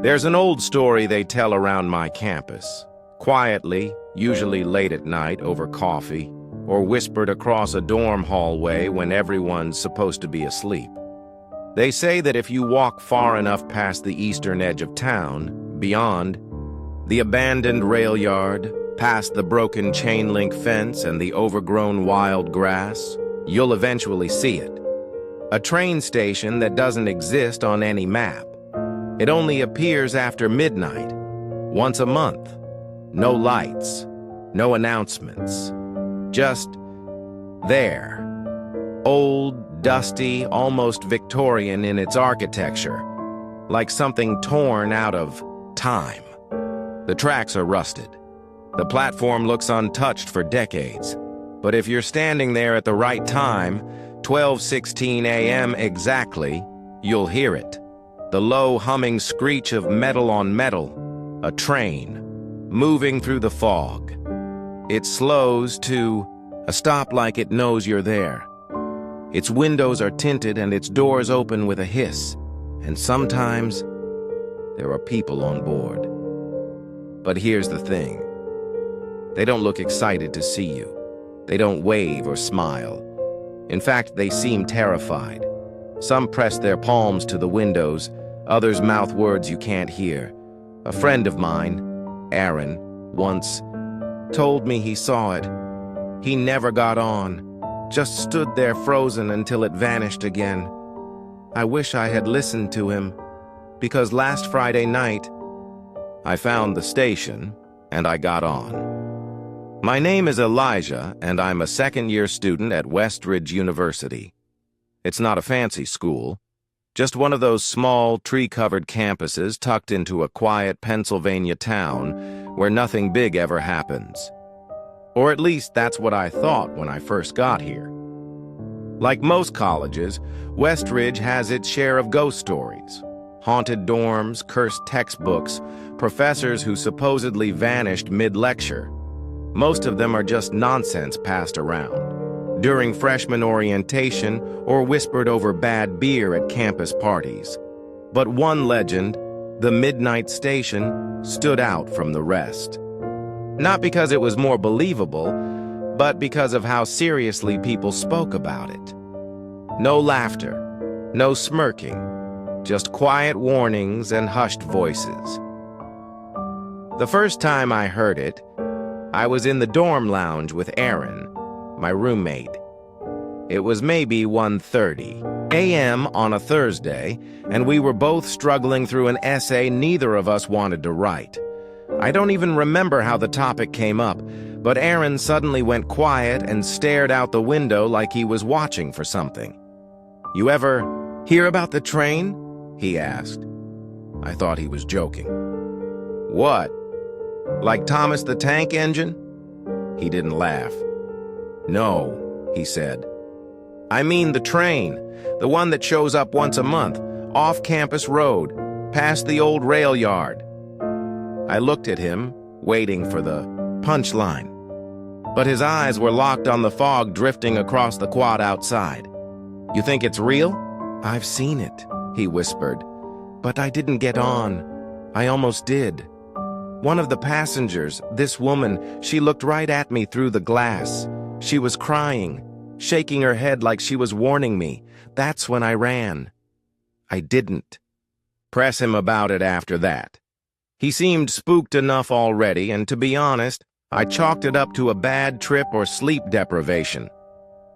There's an old story they tell around my campus. Quietly, usually late at night over coffee, or whispered across a dorm hallway when everyone's supposed to be asleep. They say that if you walk far enough past the eastern edge of town, beyond the abandoned rail yard, past the broken chain-link fence and the overgrown wild grass, you'll eventually see it. A train station that doesn't exist on any map. It only appears after midnight, once a month. No lights, no announcements. Just there. Old, dusty, almost Victorian in its architecture, like something torn out of time. The tracks are rusted. The platform looks untouched for decades. But if you're standing there at the right time, 12:16 a.m. exactly, you'll hear it. The low humming screech of metal on metal, a train, moving through the fog. It slows to a stop like it knows you're there. Its windows are tinted and its doors open with a hiss, and sometimes there are people on board. But here's the thing. They don't look excited to see you. They don't wave or smile. In fact, they seem terrified. Some press their palms to the windows, others mouth words you can't hear. A friend of mine, Aaron, once told me he saw it. He never got on, just stood there frozen until it vanished again. I wish I had listened to him, because last Friday night, I found the station and I got on. My name is Elijah, and I'm a second-year student at Westridge University. It's not a fancy school, just one of those small, tree-covered campuses tucked into a quiet Pennsylvania town where nothing big ever happens. Or at least that's what I thought when I first got here. Like most colleges, Westridge has its share of ghost stories. Haunted dorms, cursed textbooks, professors who supposedly vanished mid-lecture. Most of them are just nonsense passed around during freshman orientation or whispered over bad beer at campus parties. But one legend, the midnight station, stood out from the rest. Not because it was more believable, but because of how seriously people spoke about it. No laughter, no smirking, just quiet warnings and hushed voices. The first time I heard it, I was in the dorm lounge with Aaron, my roommate. It was maybe 1:30 a.m. on a Thursday, and we were both struggling through an essay neither of us wanted to write. I don't even remember how the topic came up, but Aaron suddenly went quiet and stared out the window like he was watching for something. "You ever hear about the train?" he asked. I thought he was joking. "What? Like Thomas the Tank Engine?" He didn't laugh. "No," he said. "I mean the train, the one that shows up once a month, off-campus road, past the old rail yard." I looked at him, waiting for the punchline. But his eyes were locked on the fog drifting across the quad outside. "You think it's real?" "I've seen it," he whispered. "But I didn't get on. I almost did. One of the passengers, this woman, she looked right at me through the glass. She was crying, shaking her head like she was warning me. That's when I ran." I didn't press him about it after that. He seemed spooked enough already, and to be honest, I chalked it up to a bad trip or sleep deprivation.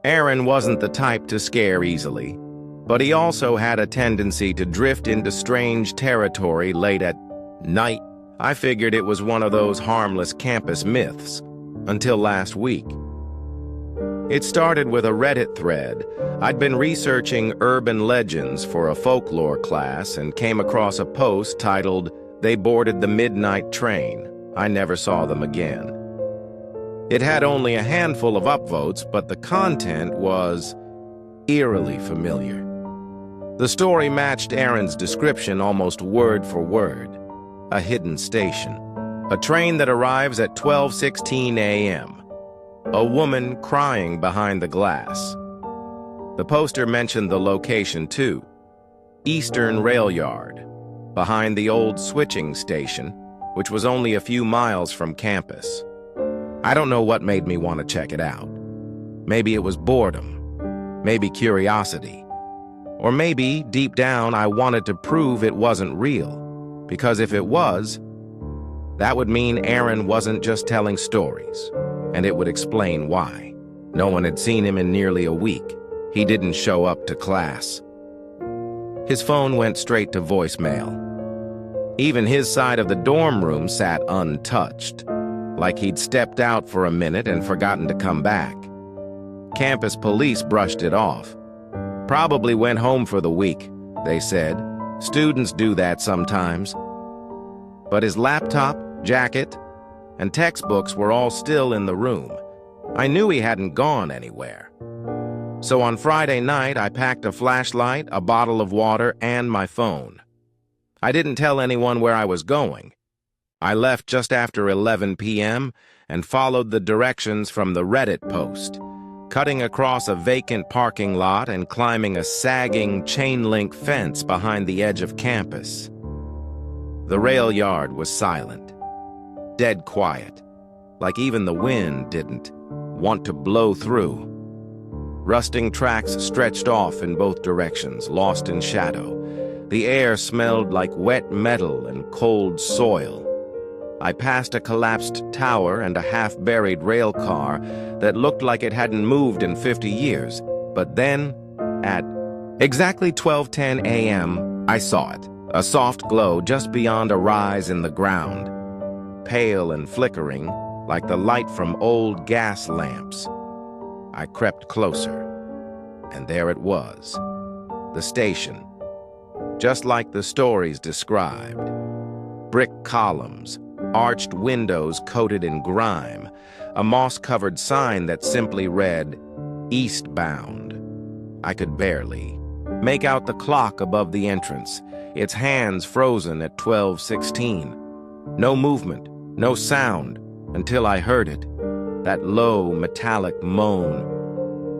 Aaron wasn't the type to scare easily, but he also had a tendency to drift into strange territory late at night. I figured it was one of those harmless campus myths, until last week. It started with a Reddit thread. I'd been researching urban legends for a folklore class and came across a post titled, "They boarded the midnight train. I never saw them again." It had only a handful of upvotes, but the content was eerily familiar. The story matched Aaron's description almost word for word. A hidden station. A train that arrives at 12:16 a.m. A woman crying behind the glass. The poster mentioned the location too. Eastern Rail Yard. behind the old switching station, which was only a few miles from campus. I don't know what made me want to check it out. Maybe it was boredom, maybe curiosity, or maybe, deep down, I wanted to prove it wasn't real, because if it was, that would mean Aaron wasn't just telling stories, and it would explain why. No one had seen him in nearly a week. He didn't show up to class. His phone went straight to voicemail. Even his side of the dorm room sat untouched, like he'd stepped out for a minute and forgotten to come back. Campus police brushed it off. Probably went home for the week, they said. Students do that sometimes. But his laptop, jacket, and textbooks were all still in the room. I knew he hadn't gone anywhere. So on Friday night, I packed a flashlight, a bottle of water, and my phone. I didn't tell anyone where I was going. I left just after 11 p.m. and followed the directions from the Reddit post, cutting across a vacant parking lot and climbing a sagging chain-link fence behind the edge of campus. The rail yard was silent, dead quiet, like even the wind didn't want to blow through. Rusting tracks stretched off in both directions, lost in shadow. The air smelled like wet metal and cold soil. I passed a collapsed tower and a half-buried rail car that looked like it hadn't moved in 50 years. But then, at exactly 12:10 a.m., I saw it, a soft glow just beyond a rise in the ground, pale and flickering like the light from old gas lamps. I crept closer, and there it was, the station, just like the stories described. Brick columns, arched windows coated in grime, a moss-covered sign that simply read, "Eastbound." I could barely make out the clock above the entrance, its hands frozen at 12:16. No movement, no sound, until I heard it. That low, metallic moan.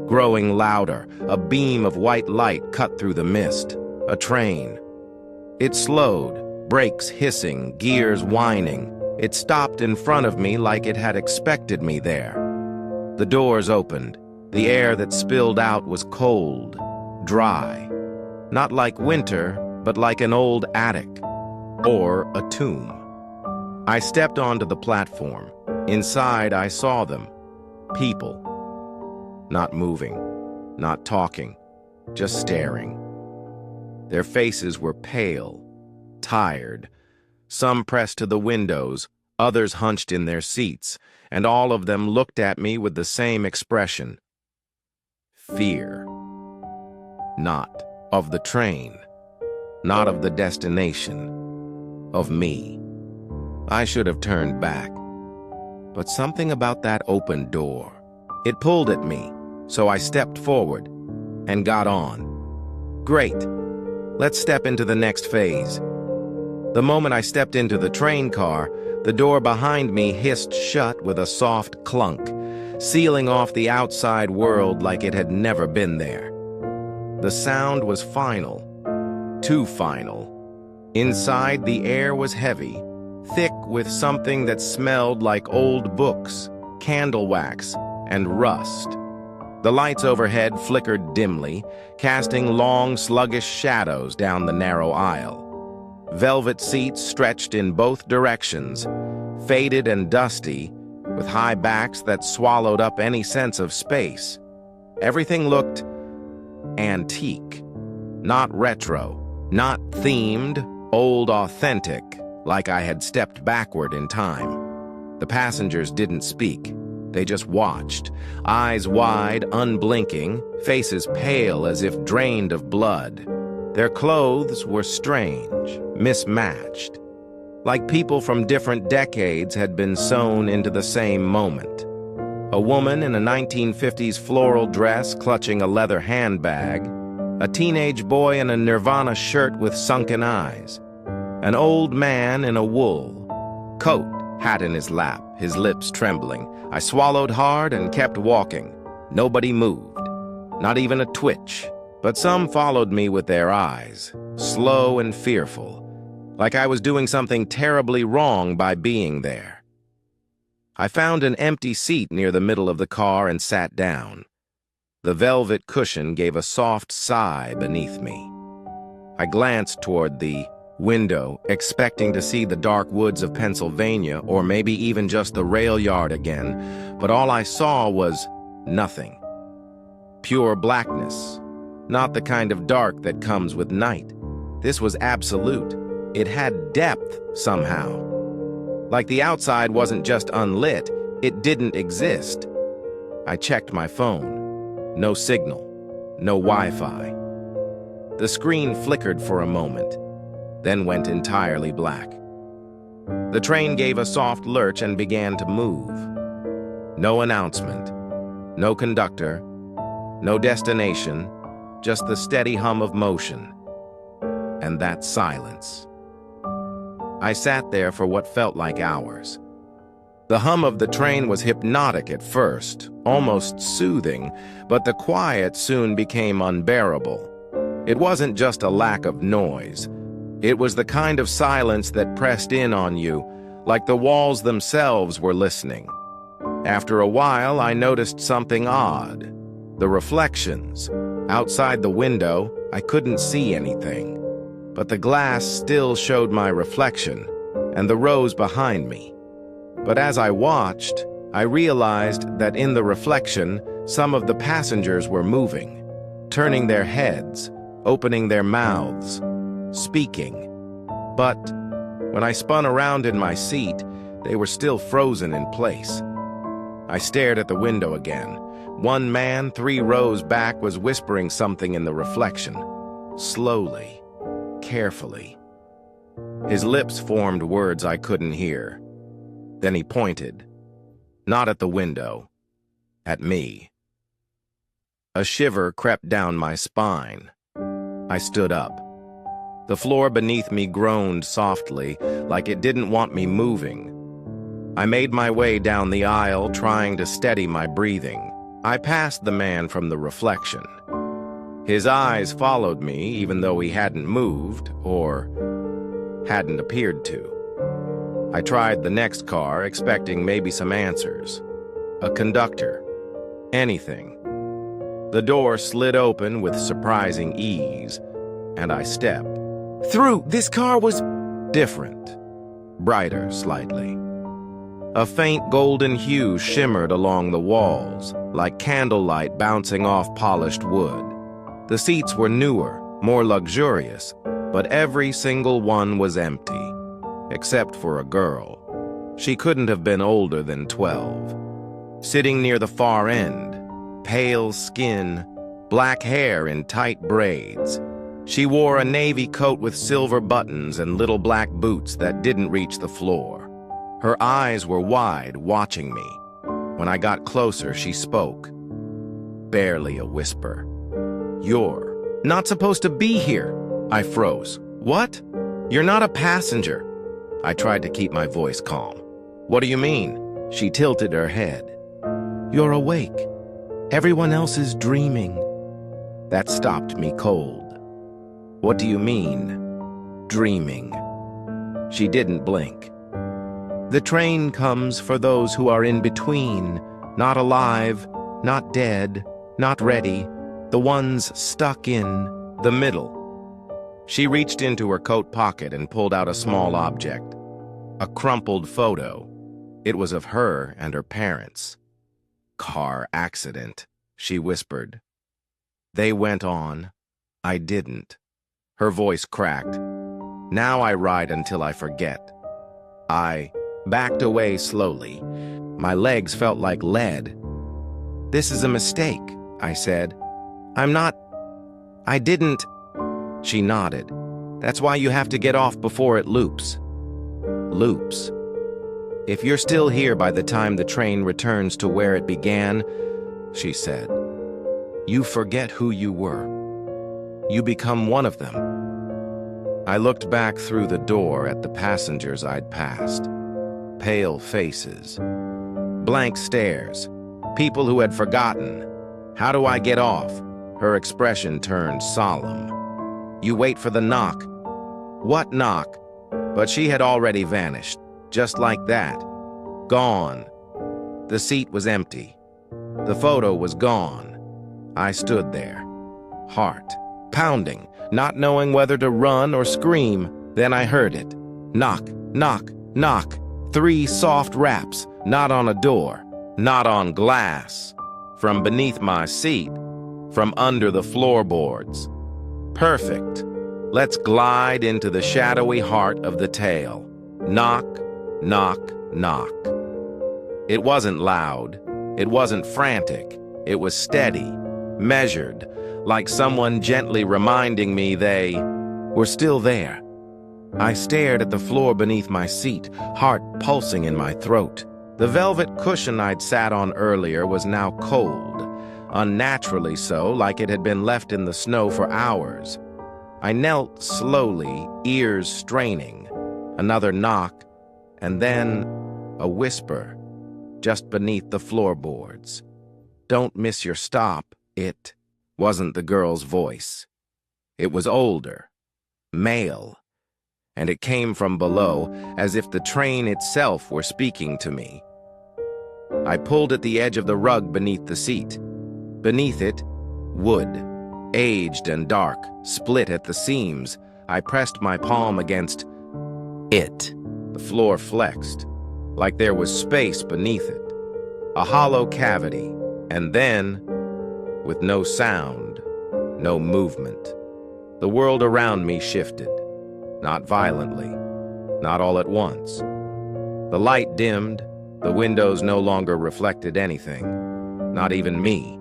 Growing louder, a beam of white light cut through the mist. A train. It slowed, brakes hissing, gears whining. It stopped in front of me like it had expected me there. The doors opened. The air that spilled out was cold, dry. Not like winter, but like an old attic. Or a tomb. I stepped onto the platform. Inside, I saw them. People. Not moving, not talking, just staring. Their faces were pale, tired, some pressed to the windows, others hunched in their seats, and all of them looked at me with the same expression. Fear. Not of the train, not of the destination, of me. I should have turned back. But something about that open door, it pulled at me, so I stepped forward and got on. Great. Let's step into the next phase. The moment I stepped into the train car, the door behind me hissed shut with a soft clunk, sealing off the outside world like it had never been there. The sound was final, too final. Inside, the air was heavy, thick with something that smelled like old books, candle wax, and rust. The lights overhead flickered dimly, casting long, sluggish shadows down the narrow aisle. Velvet seats stretched in both directions, faded and dusty, with high backs that swallowed up any sense of space. Everything looked antique, not retro, not themed, old authentic, like I had stepped backward in time. The passengers didn't speak. They just watched, eyes wide, unblinking, faces pale as if drained of blood. Their clothes were strange, mismatched, like people from different decades had been sewn into the same moment. A woman in a 1950s floral dress clutching a leather handbag, a teenage boy in a Nirvana shirt with sunken eyes, an old man in a wool coat, hat in his lap, his lips trembling. I swallowed hard and kept walking. Nobody moved, not even a twitch. But some followed me with their eyes, slow and fearful, like I was doing something terribly wrong by being there. I found an empty seat near the middle of the car and sat down. The velvet cushion gave a soft sigh beneath me. I glanced toward the window, expecting to see the dark woods of Pennsylvania or maybe even just the rail yard again, but all I saw was nothing. Pure blackness, not the kind of dark that comes with night. This was absolute. It had depth somehow. Like the outside wasn't just unlit, it didn't exist. I checked my phone. No signal, no Wi-Fi. The screen flickered for a moment, then went entirely black. The train gave a soft lurch and began to move. No announcement, no conductor, no destination, just the steady hum of motion. And that silence. I sat there for what felt like hours. The hum of the train was hypnotic at first, almost soothing, but the quiet soon became unbearable. It wasn't just a lack of noise. It was the kind of silence that pressed in on you, like the walls themselves were listening. After a while, I noticed something odd. The reflections. Outside the window, I couldn't see anything. But the glass still showed my reflection, and the rows behind me. But as I watched, I realized that in the reflection, some of the passengers were moving, turning their heads, opening their mouths, speaking. But when I spun around in my seat, they were still frozen in place. I stared at the window again. One man, 3 rows back, was whispering something in the reflection, slowly, carefully. His lips formed words I couldn't hear. Then he pointed, not at the window, at me. A shiver crept down my spine. I stood up. The floor beneath me groaned softly, like it didn't want me moving. I made my way down the aisle, trying to steady my breathing. I passed the man from the reflection. His eyes followed me, even though he hadn't moved, or hadn't appeared to. I tried the next car, expecting maybe some answers. A conductor. Anything. The door slid open with surprising ease, and I stepped. Through. This car was different. Brighter slightly. A faint golden hue shimmered along the walls, like candlelight bouncing off polished wood. The seats were newer, more luxurious, but every single one was empty, except for a girl. She couldn't have been older than 12. Sitting near the far end, pale skin, black hair in tight braids. She wore a navy coat with silver buttons and little black boots that didn't reach the floor. Her eyes were wide, watching me. When I got closer, she spoke. Barely a whisper. You're not supposed to be here. I froze. What? You're not a passenger. I tried to keep my voice calm. What do you mean? She tilted her head. You're awake. Everyone else is dreaming. That stopped me cold. What do you mean, dreaming? She didn't blink. The train comes for those who are in between, not alive, not dead, not ready, the ones stuck in the middle. She reached into her coat pocket and pulled out a small object, a crumpled photo. It was of her and her parents. Car accident, she whispered. They went on. I didn't. Her voice cracked. Now I ride until I forget. I backed away slowly. My legs felt like lead. This is a mistake, I said. I didn't. She nodded. That's why you have to get off before it loops. Loops. If you're still here by the time the train returns to where it began, she said, you forget who you were. You become one of them. I looked back through the door at the passengers I'd passed. Pale faces. Blank stares. People who had forgotten. How do I get off? Her expression turned solemn. You wait for the knock. What knock? But she had already vanished, just like that. Gone. The seat was empty. The photo was gone. I stood there, heart pounding, not knowing whether to run or scream. Then I heard it. Knock, knock, knock. 3 soft raps, not on a door, not on glass. From beneath my seat, from under the floorboards. Perfect. Let's glide into the shadowy heart of the tale. Knock, knock, knock. It wasn't loud. It wasn't frantic. It was steady, measured, like someone gently reminding me they were still there. I stared at the floor beneath my seat, heart pulsing in my throat. The velvet cushion I'd sat on earlier was now cold, unnaturally so, like it had been left in the snow for hours. I knelt slowly, ears straining. Another knock, and then a whisper just beneath the floorboards. Don't miss your stop. It wasn't the girl's voice. It was older, male, and it came from below, as if the train itself were speaking to me. I pulled at the edge of the rug beneath the seat. Beneath it, wood, aged and dark, split at the seams. I pressed my palm against it. The floor flexed, like there was space beneath it, a hollow cavity, and then, with no sound, no movement, the world around me shifted. Not violently, not all at once. The light dimmed, the windows no longer reflected anything, not even me.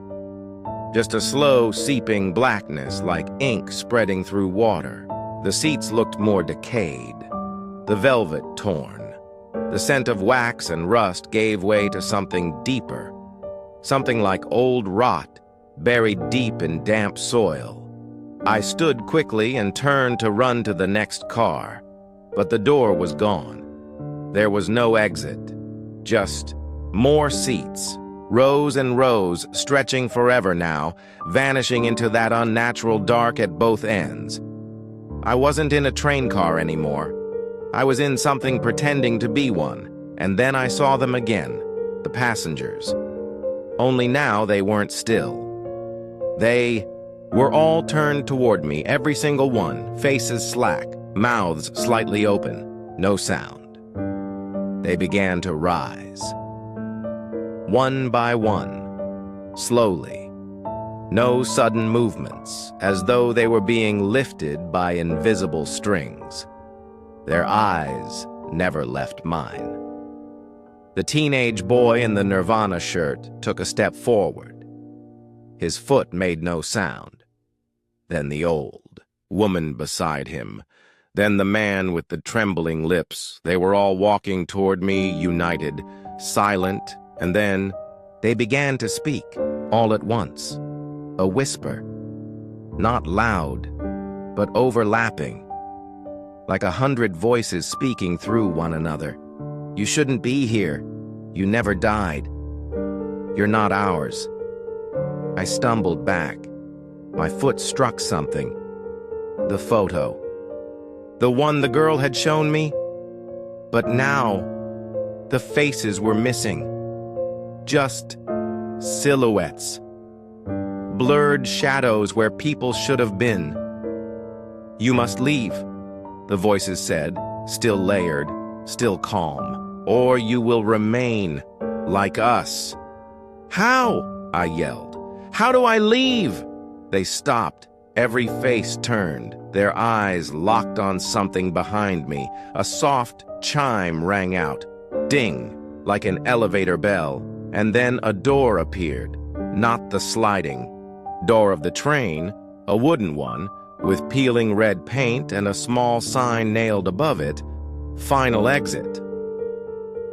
Just a slow, seeping blackness like ink spreading through water. The seats looked more decayed, the velvet torn. The scent of wax and rust gave way to something deeper, something like old rot buried deep in damp soil. I stood quickly and turned to run to the next car, but the door was gone. There was no exit, just more seats, rows and rows, stretching forever now, vanishing into that unnatural dark at both ends. I wasn't in a train car anymore. I was in something pretending to be one, and then I saw them again, the passengers. Only now they weren't still. They were all turned toward me, every single one, faces slack, mouths slightly open, no sound. They began to rise. One by one, slowly. No sudden movements, as though they were being lifted by invisible strings. Their eyes never left mine. The teenage boy in the Nirvana shirt took a step forward. His foot made no sound. Then the old woman beside him. Then the man with the trembling lips. They were all walking toward me, united, silent, and then they began to speak, all at once. A whisper. Not loud, but overlapping. Like 100 voices speaking through one another. You shouldn't be here. You never died. You're not ours. I stumbled back. My foot struck something. The photo. The one the girl had shown me. But now, the faces were missing. Just silhouettes. Blurred shadows where people should have been. You must leave, the voices said, still layered, still calm. Or you will remain like us. How? I yelled. How do I leave? They stopped, every face turned, their eyes locked on something behind me. A soft chime rang out, ding, like an elevator bell, and then a door appeared, not the sliding door of the train, a wooden one, with peeling red paint and a small sign nailed above it, Final Exit.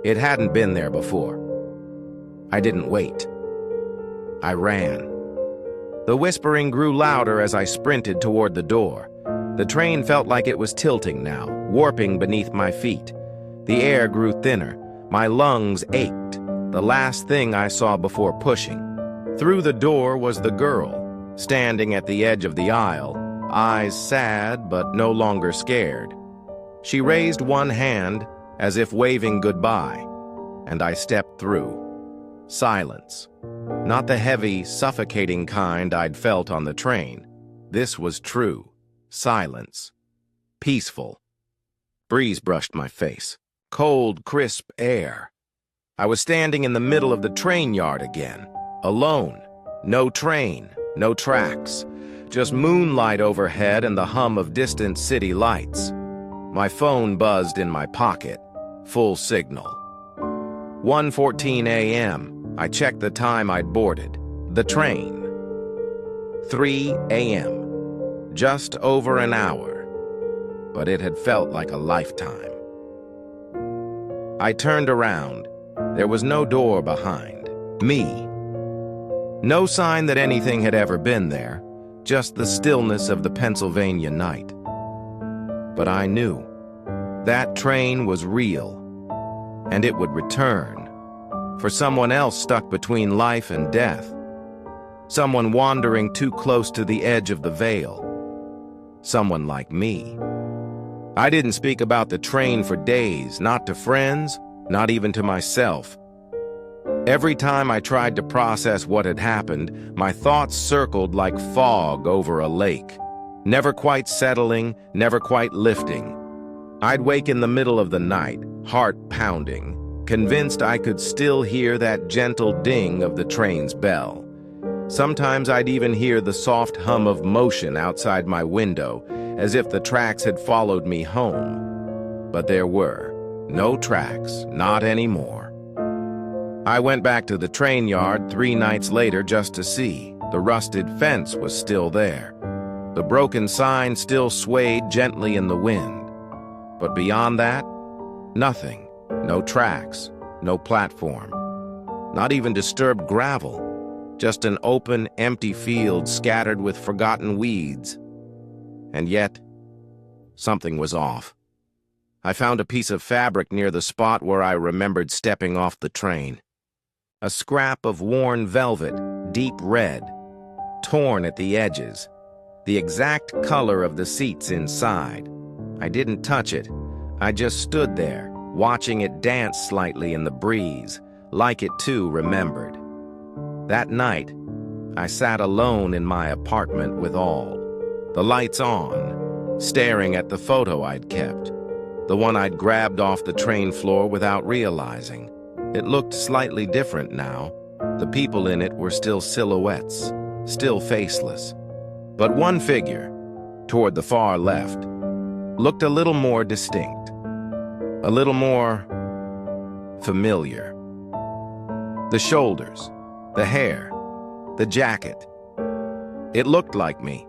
It hadn't been there before. I didn't wait. I ran. The whispering grew louder as I sprinted toward the door. The train felt like it was tilting now, warping beneath my feet. The air grew thinner. My lungs ached, the last thing I saw before pushing. Through the door was the girl, standing at the edge of the aisle, eyes sad but no longer scared. She raised one hand as if waving goodbye, and I stepped through. Silence. Not the heavy, suffocating kind I'd felt on the train. This was true. Silence. Peaceful. Breeze brushed my face. Cold, crisp air. I was standing in the middle of the train yard again. Alone. No train. No tracks. Just moonlight overhead and the hum of distant city lights. My phone buzzed in my pocket. Full signal. 1:14 a.m. I checked the time I'd boarded. The train. 3 a.m. Just over an hour. But it had felt like a lifetime. I turned around. There was no door behind. Me. No sign that anything had ever been there. Just the stillness of the Pennsylvania night. But I knew. That train was real. And it would return. For someone else stuck between life and death. Someone wandering too close to the edge of the veil. Someone like me. I didn't speak about the train for days, not to friends, not even to myself. Every time I tried to process what had happened, my thoughts circled like fog over a lake. Never quite settling, never quite lifting. I'd wake in the middle of the night, heart pounding, convinced I could still hear that gentle ding of the train's bell. Sometimes I'd even hear the soft hum of motion outside my window, as if the tracks had followed me home. But there were no tracks, not anymore. I went back to the train yard 3 nights later just to see. The rusted fence was still there. The broken sign still swayed gently in the wind. But beyond that, nothing. No tracks, no platform, not even disturbed gravel, just an open, empty field scattered with forgotten weeds. And yet, something was off. I found a piece of fabric near the spot where I remembered stepping off the train. A scrap of worn velvet, deep red, torn at the edges, the exact color of the seats inside. I didn't touch it. I just stood there, watching it dance slightly in the breeze, like it too remembered. That night, I sat alone in my apartment with all, the lights on, staring at the photo I'd kept, the one I'd grabbed off the train floor without realizing. It looked slightly different now. The people in it were still silhouettes, still faceless. But one figure, toward the far left, looked a little more distinct. A little more familiar. The shoulders, the hair, the jacket. It looked like me.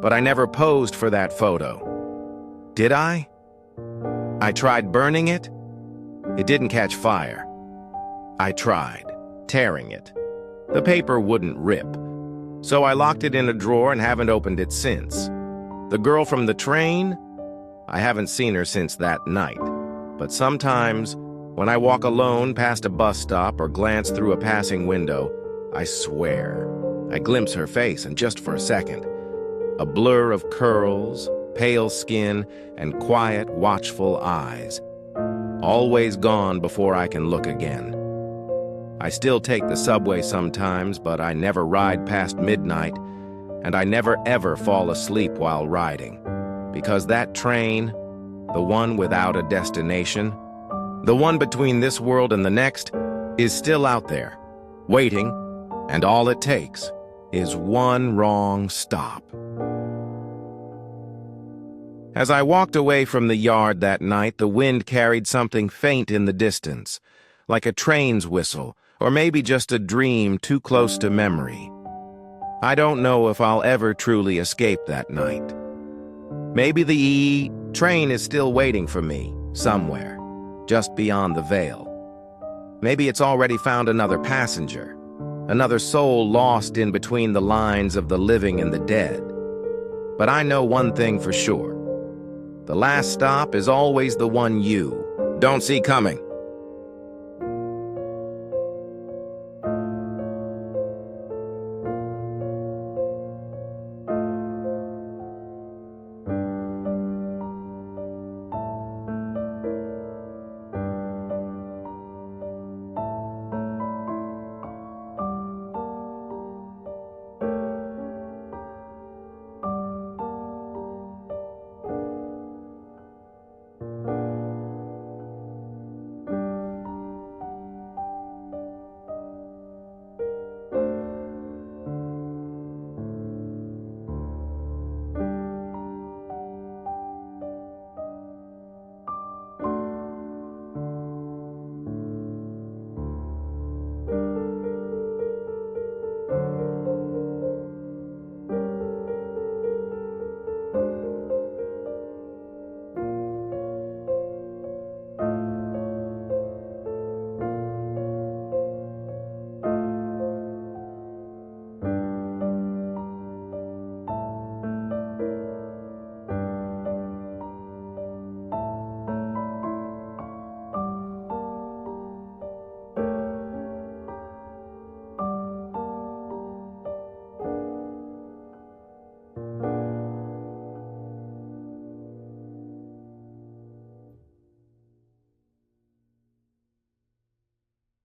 But I never posed for that photo. Did I? I tried burning it. It didn't catch fire. I tried tearing it. The paper wouldn't rip. So I locked it in a drawer and haven't opened it since. The girl from the train? I haven't seen her since that night, but sometimes, when I walk alone past a bus stop or glance through a passing window, I swear, I glimpse her face, and just for a second. A blur of curls, pale skin, and quiet, watchful eyes. Always gone before I can look again. I still take the subway sometimes, but I never ride past midnight, and I never ever fall asleep while riding. Because that train, the one without a destination, the one between this world and the next, is still out there, waiting, and all it takes is one wrong stop. As I walked away from the yard that night, the wind carried something faint in the distance, like a train's whistle, or maybe just a dream too close to memory. I don't know if I'll ever truly escape that night. Maybe the train is still waiting for me, somewhere, just beyond the veil. Maybe it's already found another passenger, another soul lost in between the lines of the living and the dead. But I know one thing for sure. The last stop is always the one you don't see coming.